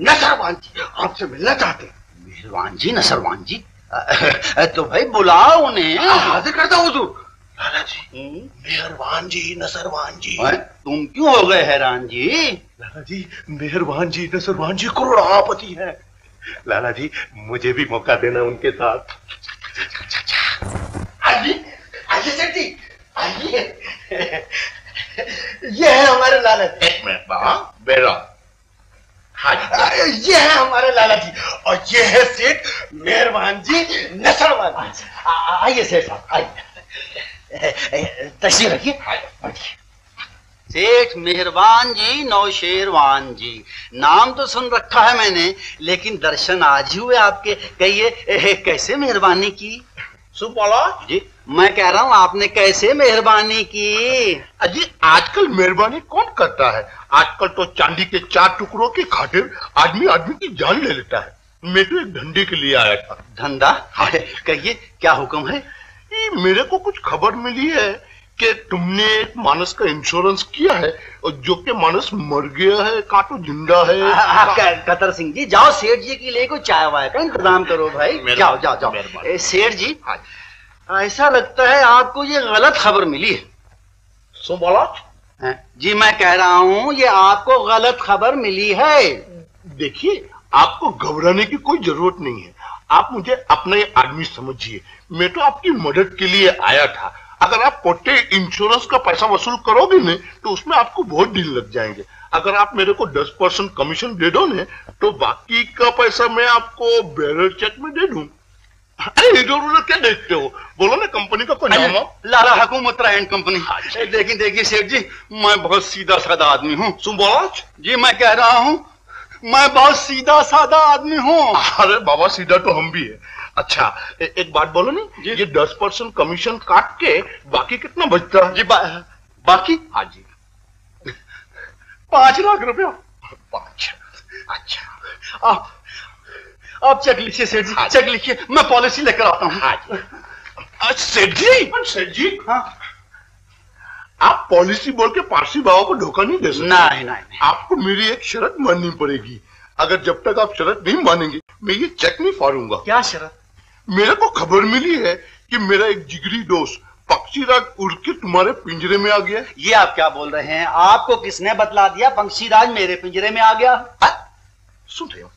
नसरवान जी आपसे मिलना चाहते हैं। मेहरबान जी, नसरवान जी, तो भाई बुलाओ उन्हें। हाजिर करता हूँ हुजूर। लाला जी, मेहरबान जी, नसरवान जी। तुम क्यों हो गए हैरान जी? लाला जी, मेहरबान जी, नसरवान जी करोड़पति है। लाला जी, मुझे भी मौका देना उनके साथ। आइए आइए सेठ जी, आइए। ये है हमारे लाला जी। एक मिनट बाबा, बैठो। हाँ, ये है हमारे लाला जी और ये है सेठ मेहरबान जी नसरवान जी। आइए सेठ साहब, आइए, तशरीफ रखिए। सेठ मेहरबान जी, नौशेरवान जी, नाम तो सुन रखा है मैंने, लेकिन दर्शन आज ही हुए आपके। कहिए कैसे मेहरबानी की? सुन बोला जी, मैं कह रहा हूँ आपने कैसे मेहरबानी की? अजी, आजकल मेहरबानी कौन करता है? आजकल तो चांदी के 4 टुकड़ों की खातिर आदमी आदमी की जान ले लेता है। मैं तो एक धंधे के लिए आया था। धंधा? कहिए क्या हुक्म है? मेरे को कुछ खबर मिली है कि तुमने एक मानस का इंश्योरेंस किया है और जो कि मानस मर गया है का तो जिंदा है। कतर सिंह जी, जाओ सेठ जी के लिए कोई चाय वाय का इंतजाम करो भाई। जाओ जाओ जाओ। सेठ जी, ऐसा लगता है आपको ये गलत खबर मिली है। सो बोला जी, मैं कह रहा हूँ ये आपको गलत खबर मिली है। देखिए, आपको घबराने की कोई जरूरत नहीं है। आप मुझे अपना ही आदमी समझिए। मैं तो आपकी मदद के लिए आया था। अगर आप पोटे इंश्योरेंस का पैसा वसूल करोगे न, तो उसमें आपको बहुत दिन लग जाएंगे। अगर आप मेरे को 10% कमीशन दे दो न, तो बाकी का पैसा मैं आपको बैरल चेक में दे दूं। अरे इधर उधर क्या देखते हो? बोलो ना कंपनी का कोई नाम हो? लाला हुकूमत एंड कंपनी। देखिए देखिए सेठ जी, मैं बहुत सीधा साधा आदमी हूँ। सुन बोला जी, मैं कह रहा हूँ मैं बहुत सीधा साधा आदमी हूँ। अरे बाबा, सीधा तो हम भी है। अच्छा, एक बात बोलो नहीं, ये 10% कमीशन काट के बाकी कितना बचता है? जी बाकी? हाँ जी, 5 लाख रुपया। 5। अच्छा, आप चेक लिखिए सेठ जी, चेक लिखिए, मैं पॉलिसी लेकर आता हूँ। हाँ जी। सेठ जी, हाँ, आप पॉलिसी बोल के पारसी बाबा को धोखा नहीं दे सकते। नहीं। आपको मेरी एक शर्त माननी पड़ेगी। अगर जब तक आप शर्त नहीं मानेंगे, मैं ये चेक नहीं फाड़ूंगा। क्या शर्त? मेरे को खबर मिली है कि मेरा एक जिगरी दोस्त पक्षीराज उड़ के तुम्हारे पिंजरे में आ गया। ये आप क्या बोल रहे हैं? आपको किसने बतला दिया पक्षीराज मेरे पिंजरे में आ गया? सुन रहे हो?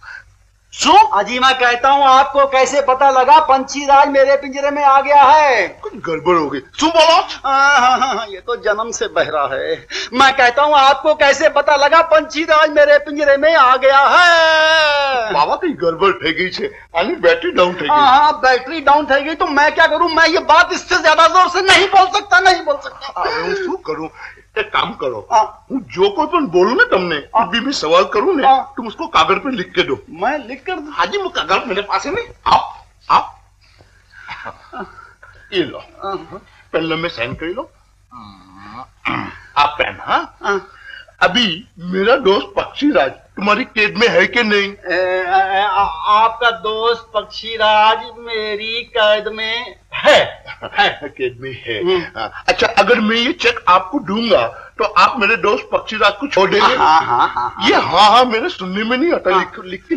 अजी, मैं कहता हूँ आपको कैसे पता लगा पंछीराज मेरे पिंजरे में आ गया है? कुछ गड़बड़ हो गई। सुन बोलो। हाँ, ये तो जन्म से बहरा है। मैं कहता हूँ आपको कैसे पता लगा पंछीराज मेरे पिंजरे में आ गया है? बाबा कहीं गड़बड़ થઈ गई છે, आनी बैटरी डाउन થઈ गई। हाँ, बैटरी डाउन થઈ गई तो मैं क्या करूँ? मैं ये बात इससे ज्यादा जोर से नहीं बोल सकता। अरे શું करूँ? एक काम करो, હું जो कोई पण बोलूं ना तुमने, अभी भी सवाल करूं ना, तुम उसको कागज पे लिख के दो। मैं लिख कर दूं? हाँ जी, वो कागज मेरे पास है नहीं। आप ये लो, पहले में साइन कर लो। आप पेन। हाँ, अभी मेरा दोस्त पक्षीराज तुम्हारी कैद में है कि नहीं? आपका दोस्त पक्षीराज मेरी कैद में है। कैद में है। अच्छा, अगर मैं ये चेक आपको दूंगा तो आप मेरे दोस्त पक्षीराज को छोड़ देंगे? हाँ। ये हाँ मेरे सुनने में नहीं आता। लिख के।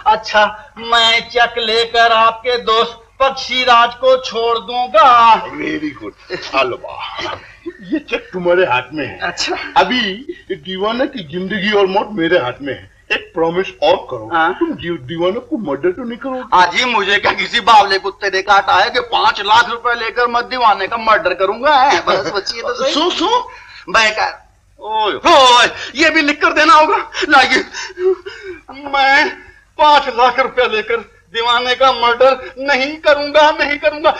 अच्छा, मैं चेक लेकर आपके दोस्त पक्षीराज को छोड़ दूंगा। Very good. चलो ये चेक तुम्हारे हाथ में है। अच्छा, अभी दीवाना की जिंदगी और मौत मेरे हाथ में है। एक प्रॉमिस और करो। तुम दीवाना को मर्डर तो नहीं करोगे? आजी, मुझे क्या किसी बावले कुत्ते ने काटा है कि 5 लाख रुपए लेकर मैं दीवाने का मर्डर करूंगा? बस बचिए तो सही। सो ओए, ये भी लिख कर देना होगा। लाइए, मैं 5 लाख रुपया लेकर दीवाने का मर्डर नहीं करूंगा।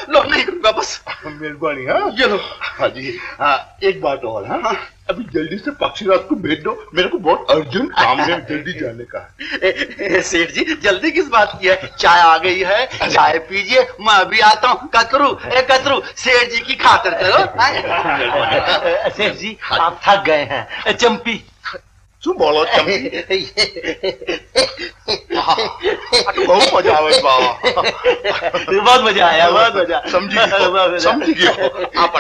लो, नहीं करूंगा बस। मेहरबानी। हाँ, ये लो। हाँ जी। हाँ, एक बात और। हाँ, अभी जल्दी से पक्षीराज को भेज दो, मेरे को बहुत अर्जेंट काम है, जल्दी जाने का है। सेठ जी, जल्दी किस बात की है? चाय आ गई है, चाय पीजिए, मैं अभी आता हूँ। कतरू, सेठ जी की खातिर करो। सेठ जी, आप थक गए हैं। चंपी શું બોલો ચંપી? बहुत मजा आवे बाबा। बहुत मजा आया, बहुत मजा। समझी गया आप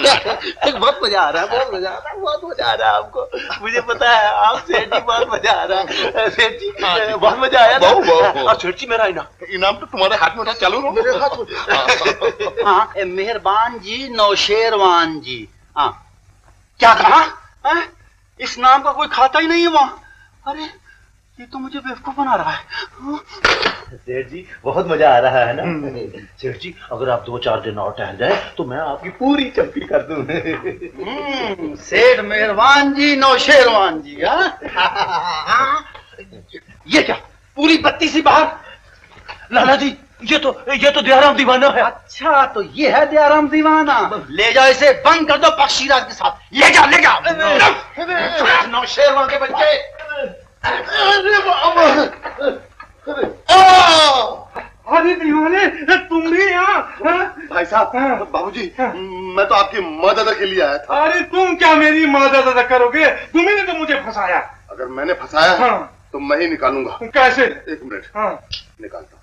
बहुत मजा आ रहा है, बहुत मजा आ रहा है, बहुत मजा आ रहा है आपको। मुझे पता है आप सेठ जी बहुत मजा आ रहा है। सेठ जी बहुत मजा आया। बहुत। सेठ जी मेरा इनाम तो तुम्हारे हाथ में था, चालू रहो मेरे हाथ में। हाँ मेहरबान जी नौशेरवान जी। हाँ क्या कहा? इस नाम का कोई खाता ही नहीं है वहाँ। अरे ये तो मुझे बेवकूफ बना रहा है। सेठ जी बहुत मजा आ रहा है ना। सेठ जी अगर आप 2-4 दिन और टहल जाए तो मैं आपकी पूरी चंपी कर दूं। सेठ मेहरबान जी नौशेरवान जी। ये क्या पूरी बत्ती सी बाहर? लाला जी ये तो दयाराम दीवाना है। अच्छा तो ये है दयाराम दीवाना। ले जाओ इसे, बंद कर दो पक्षीराज के साथ। ले जाओ ले जाओ। नौशेरवान के बच्चे। अरे दीवाने तुम भी यहाँ? भाई साहब, बाबूजी मैं तो आपकी मदद के लिए आया था। अरे तुम क्या मेरी मदद करोगे? तुम्ही ने तो मुझे फंसाया। अगर मैंने फंसाया हाँ। तो मैं ही निकालूंगा। कैसे? 1 मिनट। हाँ। निकालता।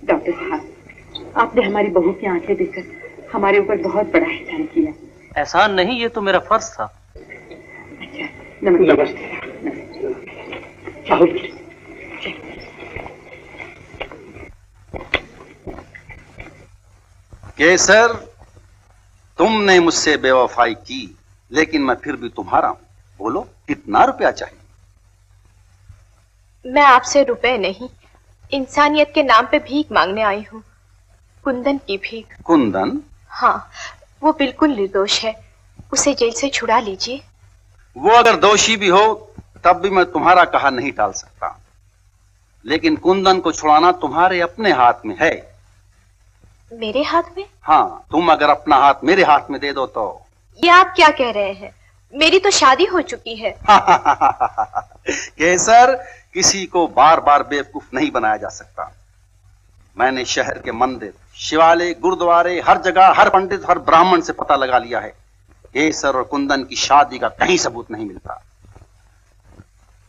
डॉक्टर साहब आपने हमारी बहू की आंखें देखकर हमारे ऊपर बहुत बड़ा एहसान किया। एहसान नहीं, ये तो मेरा फर्ज था। अच्छा नमस्ते। केसर तुमने मुझसे बेवफाई की, लेकिन मैं फिर भी तुम्हारा हूं। बोलो कितना रुपया चाहिए? मैं आपसे रुपए नहीं, इंसानियत के नाम पे भीख मांगने आई हूँ। कुंदन की भीख। कुंदन? हाँ वो बिल्कुल निर्दोष है, उसे जेल से छुड़ा लीजिए। वो अगर दोषी भी हो तब भी मैं तुम्हारा कहा नहीं टाल सकता, लेकिन कुंदन को छुड़ाना तुम्हारे अपने हाथ में है। मेरे हाथ में? हाँ तुम अगर अपना हाथ मेरे हाथ में दे दो तो। ये आप क्या कह रहे हैं? मेरी तो शादी हो चुकी है। केसर किसी को बार बार बेवकूफ नहीं बनाया जा सकता। मैंने शहर के मंदिर, शिवालय, गुरुद्वारे, हर जगह, हर पंडित, हर ब्राह्मण से पता लगा लिया है। केसर और कुंदन की शादी का कहीं सबूत नहीं मिलता।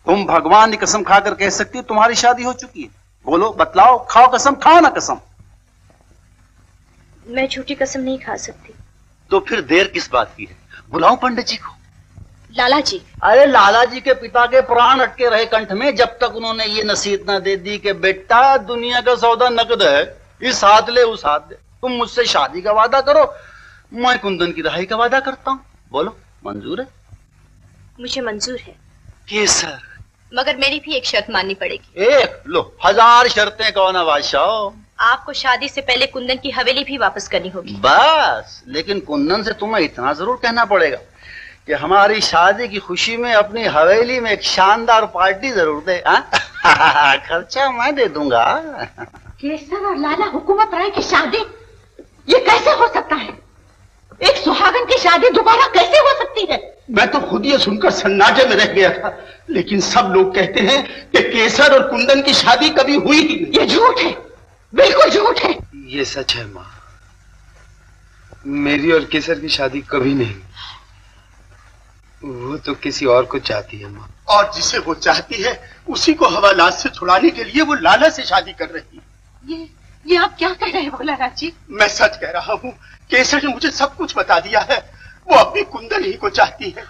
तुम भगवान की कसम खाकर कह सकती हो तुम्हारी शादी हो चुकी है? बोलो बतलाओ, खाओ कसम, खाओ ना कसम। मैं झूठी कसम नहीं खा सकती। तो फिर देर किस बात की है? बुलाओ पंडित जी को। लाला जी? अरे लाला जी के पिता के प्राण अटके रहे कंठ में जब तक उन्होंने ये नसीहत न दे दी कि बेटा दुनिया का सौदा नकद है, इस हाथ ले उस हाथ दे। तुम मुझसे शादी का वादा करो, मैं कुंदन की रहाई का वादा करता हूँ। बोलो मंजूर है? मुझे मंजूर है। केसर मगर मेरी भी एक शर्त माननी पड़ेगी। एक लो 1000 शर्तें कौन है बादशाह। आपको शादी से पहले कुंदन की हवेली भी वापस करनी होगी। बस, लेकिन कुंदन से तुम्हें इतना जरूर कहना पड़ेगा कि हमारी शादी की खुशी में अपनी हवेली में एक शानदार पार्टी जरूर दे। खर्चा मैं दे दूंगा। केसर और लाला हुकूमत राय की शादी, ये कैसे हो सकता है? एक सुहागन की शादी दोबारा कैसे हो सकती है? मैं तो खुद ये सुनकर सन्नाटे में रह गया था, लेकिन सब लोग कहते हैं कि केसर और कुंदन की शादी कभी हुई ही नहीं। ये झूठ है, बिल्कुल झूठ है। ये सच है माँ, मेरी और केसर की शादी कभी नहीं। वो तो किसी और को चाहती है माँ। और जिसे वो चाहती है उसी को हवालात से छुड़ाने के लिए वो लाला से शादी कर रही है। ये आप क्या कह रहे हो लाला जी? मैं सच कह रहा हूँ, केसर ने मुझे सब कुछ बता दिया है। वो अपनी कुंदन ही को चाहती है,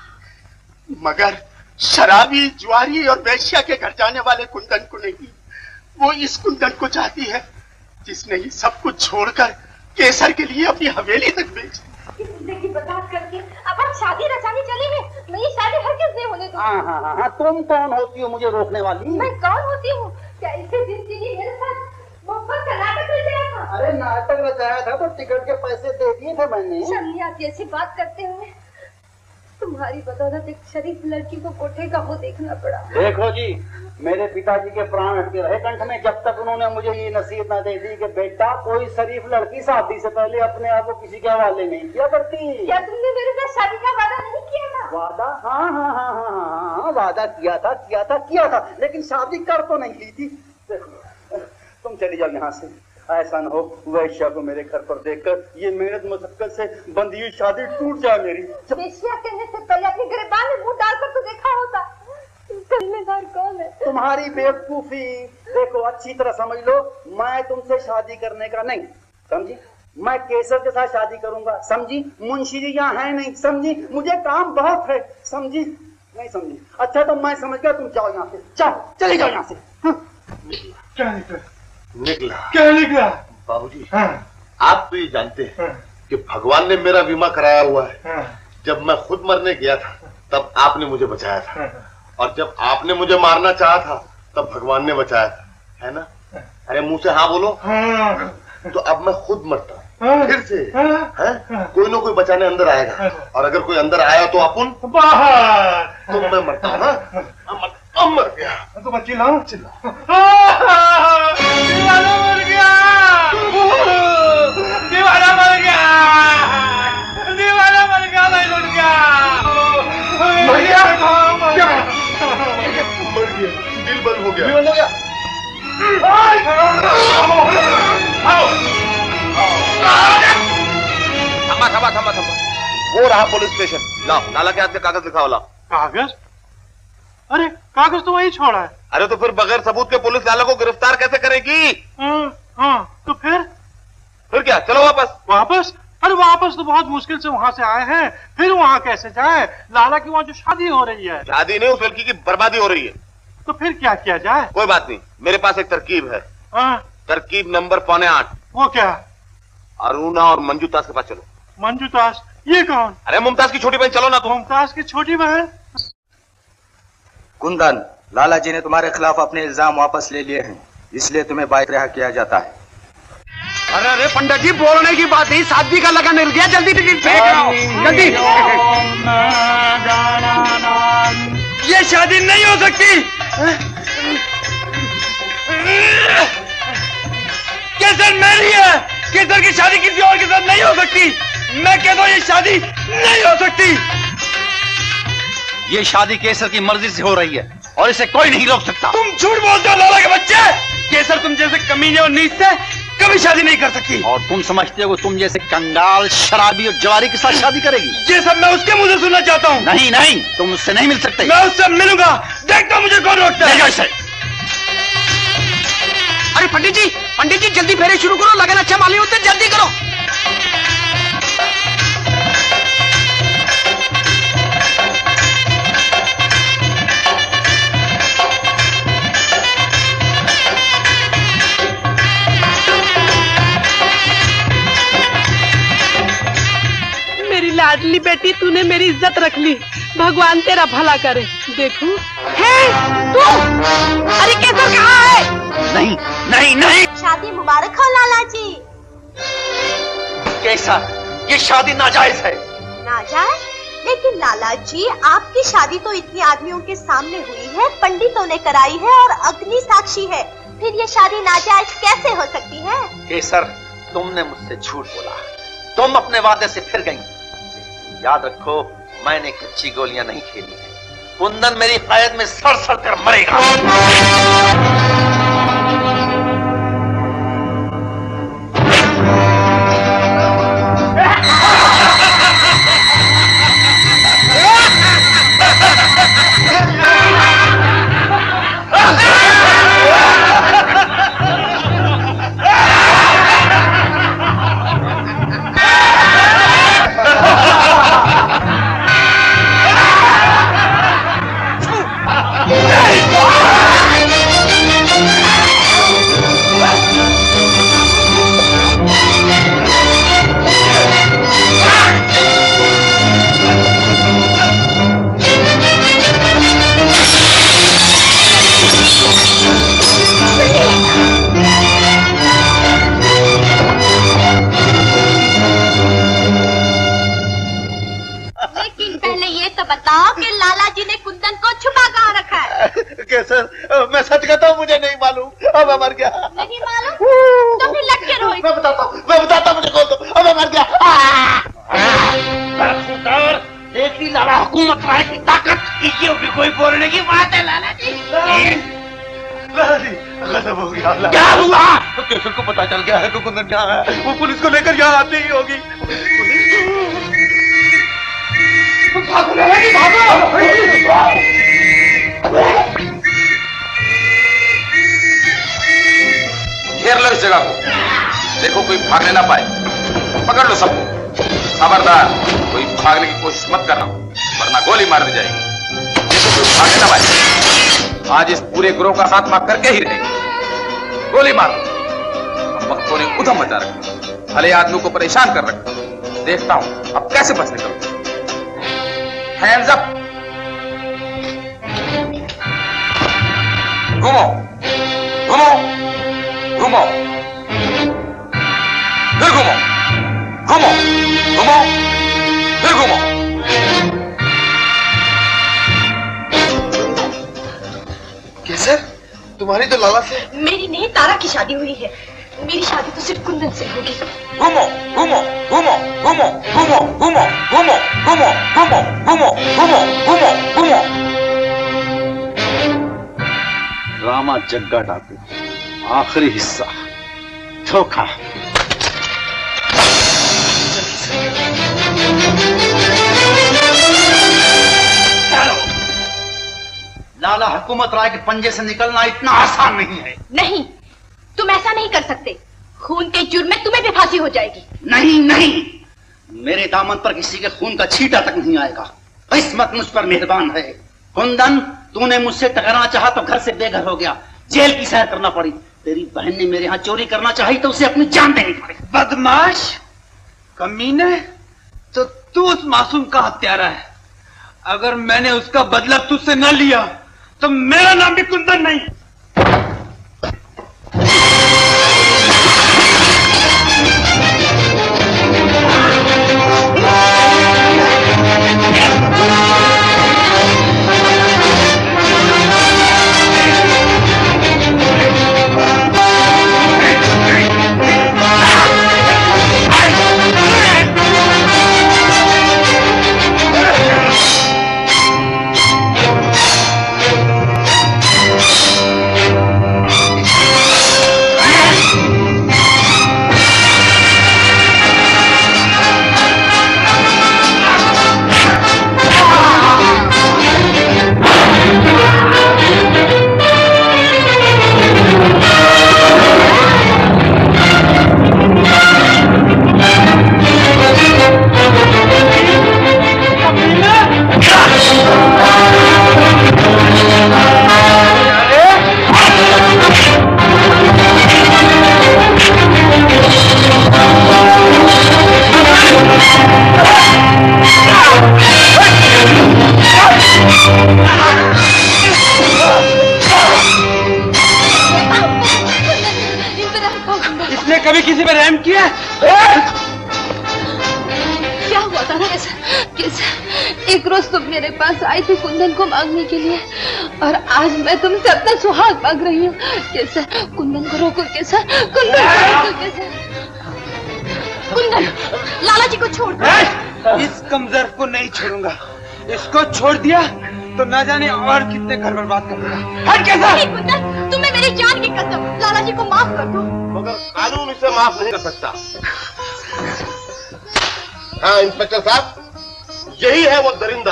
मगर शराबी, जुआरी और वैश्या के घर जाने वाले कुंदन को नहीं। वो इस कुंदन को चाहती है जिसने ये सब कुछ छोड़कर केसर के लिए अपनी हवेली तक बेच दी। जिंदगी बर्बाद करके अब आप शादी रचाने चले हैं। मैं ये शादी हरगिज़ नहीं होने दूंगी। हाँ, तुम कौन होती हो मुझे रोकने वाली? मैं कौन होती हूँ? क्या इसे दिन के लिए मेरे साथ मोहब्बत का नाटक रचाया था? अरे नाटक रचाया था तो टिकट के पैसे दे दिए थे मैंने। चलिए आप ऐसी बात करते हुए तुम्हारी बदौलत एक शरीफ लड़की को कोठे का वो देखना पड़ा। देखो जी, मेरे पिताजी के प्राण अटके रहे कंठ में जब तक उन्होंने मुझे ये नसीहत न दे दी कि बेटा कोई शरीफ लड़की शादी से पहले अपने आप को किसी के हवाले नहीं किया करती। क्या तुमने मेरे साथ शादी का वादा नहीं किया था? वादा? हाँ, वादा किया था, लेकिन शादी कर तो नहीं ली थी। तुम चली जाओ यहाँ से, ऐसा न हो वैश्या को मेरे घर पर देखकर ये मेहनत मशक्कत से बंधी हुई शादी टूट जाए मेरी। वैश्या कहने से पहले अपनी गिरबान में मुंह डालकर तो देखा होता। जिम्मेदार कौन है? तुम्हारी बेवकूफी। देखो अच्छी तरह समझ लो, मैं तुमसे शादी करने का नहीं, समझी? मैं केसर के साथ शादी करूंगा, समझी? मुंशी जी यहाँ है नहीं, समझी? मुझे काम बहुत है, समझी? नहीं समझी? अच्छा तो मैं समझ गया, तुम जाओ यहाँ से, जाओ, चले जाओ यहाँ से। क्या निकला? निकला क्या निकला? बाबूजी, हाँ। आप तो ये जानते हैं हाँ। कि भगवान ने मेरा बीमा कराया हुआ है। हाँ। जब मैं खुद मरने गया था तब आपने मुझे बचाया था, हाँ। और जब आपने मुझे मारना चाहा था तब भगवान ने बचाया था, है ना? अरे मुंह से हाँ बोलो। हाँ। तो अब मैं खुद मरता हूँ हाँ। फिर से, हाँ। है? कोई ना कोई बचाने अंदर आएगा, हाँ। और अगर कोई अंदर आया तो अपन बाहर तो मैं मरता हूँ ना। अब मर गया तो मैं चिल्लाऊं? दीवाना मर गया, दीवाना मर गया, दीवाना मर गया, मैं लुट गया, मर गया, मर गया, दिल बंद हो गया, दिल बंद हो गया। थमा। वो रहा पुलिस स्टेशन। लाओ, लाला के हाथ से कागज लिखा हो। लाओ कागज। अरे कागज तो वही छोड़ा है। अरे तो फिर बगैर सबूत के पुलिस लाला को गिरफ्तार कैसे करेगी? हाँ तो फिर क्या? चलो वापस। अरे वापस तो बहुत मुश्किल से वहाँ से आए हैं, फिर वहाँ कैसे जाए? लाला की वहाँ जो शादी हो रही है। शादी नहीं, उस लड़की की बर्बादी हो रही है। तो फिर क्या किया जाए? कोई बात नहीं, मेरे पास एक तरकीब है। तरकीब नंबर 7.25। वो क्या? अरुणा और मंजूतास के पास चलो। मंजूतास? ये कौन? अरे मुमताज की छोटी बहन। चलो ना। तो मुमताज की छोटी बहन? कुंदन, लाला जी ने तुम्हारे खिलाफ अपने इल्जाम वापस ले लिए हैं, इसलिए तुम्हें बाइक रिहा किया जाता है। अरे पंडित जी, बोलने की बात नहीं, शादी का लगन मिल गया, जल्दी टिकट फेंक आओ, जल्दी। ये शादी नहीं हो सकती। केसर मेरी है, केसर की शादी किसी और के साथ नहीं हो सकती। मैं कहता हूँ ये शादी नहीं हो सकती। ये शादी केसर की मर्जी से हो रही है और इसे कोई नहीं रोक सकता। तुम झूठ बोलते हो लाला के बच्चे। केसर तुम जैसे कमीने और नीच से कभी शादी नहीं कर सकती। और तुम समझते हो तुम जैसे कंगाल, शराबी और जवारी के साथ शादी करेगी? ये सब मैं उसके मुंह से सुनना चाहता हूँ। नहीं नहीं, तुम उससे नहीं मिल सकते। मैं उससे मिलूंगा, देखता हूँ मुझे कौन रोकता है। अरे पंडित जी जल्दी फेरे शुरू करो, लगन अच्छा मालूम होते, जल्दी करो। मेरी लाडली बेटी, तूने मेरी इज्जत रख ली, भगवान तेरा भला करे। देखूं है तू? अरे केसर कहाँ है? नहीं नहीं नहीं। शादी मुबारक हो लाला जी। केसर, ये शादी नाजायज है। नाजायज? लेकिन लाला जी, आपकी शादी तो इतने आदमियों के सामने हुई है, पंडितों ने कराई है और अग्नि साक्षी है, फिर ये शादी नाजायज कैसे हो सकती है? केसर, तुमने मुझसे झूठ बोला, तुम अपने वादे से फिर गई। याद रखो, मैंने कच्ची गोलियां नहीं खेली है। कुंदन मेरी कैद में सड़ सड़ कर मरेगा। मैं सच कहता हूँ, मुझे नहीं मालूम, अब मैं मर गया। नहीं मालूम? तो फिर लग के रोए। मैं बताता हूँ, मुझे खोल दो, अब मैं मर गया। देख ली लाला हुकूमत राय की ताकत, इसी भी कोई बोलने की बात है लाला जी। लाला जी, खत्म हो गया। क्या हुआ? तो केसर को पता चल गया है कि कुंदन क्या है, वो पुलिस को लेकर यहाँ आती ही होगी। भागो, भागो। जगह को, देखो कोई भागने ना पाए। पकड़ लो सबको। खबरदार कोई भागने की कोशिश मत करना, वरना गोली मार दी जाएगी। देखो कोई भागने ना पाए। आज इस पूरे ग्रोह का खात्मा करके ही रहेगी। गोली मारो। वक्तों ने उधम मचा रखा, भले आदमी को परेशान कर रखा। देखता हूं अब कैसे बच निकलते। Hands up. घूमो घूमो घूमो, फिर घूमो घूमो घूमो, फिर घूमो। केसर, तुम्हारी तो लाला से। मेरी नहीं, तारा की शादी हुई है। मेरी शादी तो सिर्फ कुंदन से होगी। घूमो घूमो घूमो घूमो घूमो घूमो घूमो घूमो घूमो घूमो घूमो घूमो घूमो। ड्रामा जग्गा डाकू, आखिरी हिस्सा, धोखा। लाला हुकूमत राय के पंजे से निकलना इतना आसान नहीं है। नहीं, तुम ऐसा नहीं कर सकते। खून के जुर्म में तुम्हें भी फांसी हो जाएगी। नहीं नहीं, मेरे दामन पर किसी के खून का छींटा तक नहीं आएगा। किस्मत मुझ पर मेहरबान है। कुंदन, तूने मुझसे टकराना चाहा तो घर से बेघर हो गया, जेल की सैर करना पड़ी। तेरी बहन ने मेरे यहाँ चोरी करना चाही तो उसे अपनी जान देनी पड़ी। बदमाश, कमीने, तो तू उस मासूम का हत्यारा है। अगर मैंने उसका बदला तुझसे न लिया तो मेरा नाम भी कुंदन नहीं। इसने कभी किसी पर रहम किया? क्या हुआ था? एक रोज तुम मेरे पास आई थी कुंदन को मांगने के लिए, और आज मैं तुमसे अपना सुहाग मांग रही हूँ। कैसा कुंदन को रोको, कैसा कुंदन को रोको, कैसा कुंदन, लाला जी को छोड़ दो। इस कमजोर को नहीं छोड़ूंगा। इसको छोड़ दिया तो ना जाने और कितने घर बर्बाद कर देगा। हट कैसा? कुंदन, तुम्हें मेरी जान की कसम, लाला जी को माफ कर दो। मगर कानून इसे माफ नहीं कर सकता। हाँ इंस्पेक्टर साहब, यही है वो दरिंदा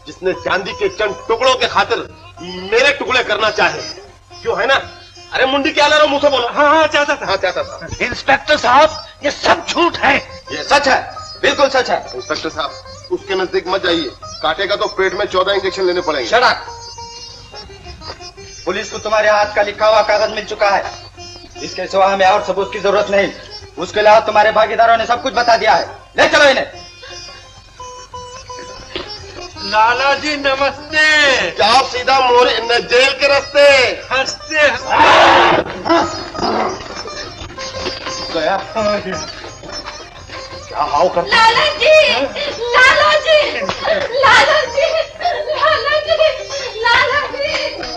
जिसने चांदी के चंद टुकड़ों के खातिर मेरे टुकड़े करना चाहे। क्यों है ना? अरे मुंडी क्या ला रहा, मुंह से बोलो। हाँ चाहता था। हाँ चाहता था। इंस्पेक्टर साहब, ये सब झूठ है। ये सच है, बिल्कुल सच है। इंस्पेक्टर साहब, उसके नजदीक मत जाइए, काटेगा तो पेट में 14 इंजेक्शन लेने पड़ेंगे। Shut up. पुलिस को तुम्हारे हाथ का लिखा हुआ कागज मिल चुका है। इसके सिवा हमें और सबूत की जरूरत नहीं। उसके अलावा तुम्हारे भागीदारों ने सब कुछ बता दिया है। ले चलो इन्हें। लाला जी नमस्ते। जाओ सीधा मोरे जेल के रास्ते। हंसते गया क्या हाव कर। लाला जी, लाला जी, लाला जी, लाला जी, लाला जी।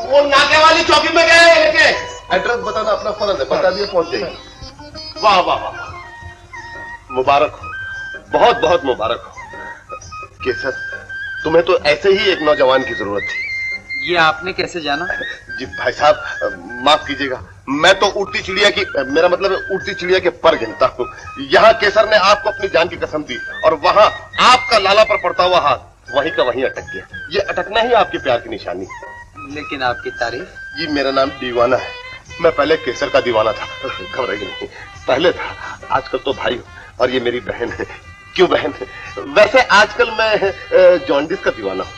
वो नाके वाली चौकी में गए लेके। एड्रेस बताना अपना फर्ज है, बता दिए पहुंच जाएगी। वाह वाह वाह, मुबारक हो, बहुत बहुत मुबारक हो। केसर, तुम्हें तो ऐसे ही एक नौजवान की जरूरत थी। ये आपने कैसे जाना? जी भाई साहब, माफ कीजिएगा, मैं तो उड़ती चिड़िया की, मेरा मतलब उड़ती चिड़िया के पर गिनता हूँ। यहाँ केसर ने आपको अपनी जान की कसम दी और वहाँ आपका लाला पर पड़ता हुआ हाथ वहीं का वहीं अटक गया। ये अटकना ही आपके प्यार की निशानी है। लेकिन आपकी तारीफ? जी मेरा नाम दीवाना है, मैं पहले केसर का दीवाना था, घबराइए नहीं, पहले था, आजकल तो भाई और ये मेरी बहन है। क्यों बहन है? वैसे आजकल मैं जॉन्डिस का दीवाना हूँ।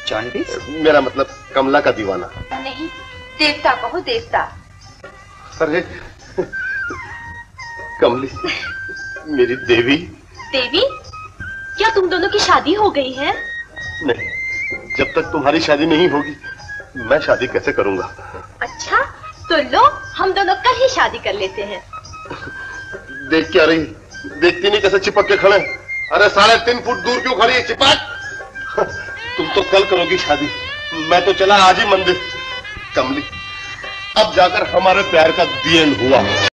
जॉन्डिस? मेरा मतलब कमला का दीवाना। नहीं, देवता कहो देवता। अरे कमली, मेरी देवी। देवी, क्या तुम दोनों की शादी हो गई है? नहीं, जब तक तुम्हारी शादी नहीं होगी मैं शादी कैसे करूंगा? अच्छा, तो लो हम दोनों कल ही शादी कर लेते हैं। देख क्या रही, देखती नहीं कैसे चिपक के खड़े? अरे 3.5 फुट दूर क्यों खड़ी है चिपक? तुम तो कल करोगी शादी, मैं तो चला आज ही मंदिर। कमली, अब जाकर हमारे प्यार का दी एंड हुआ।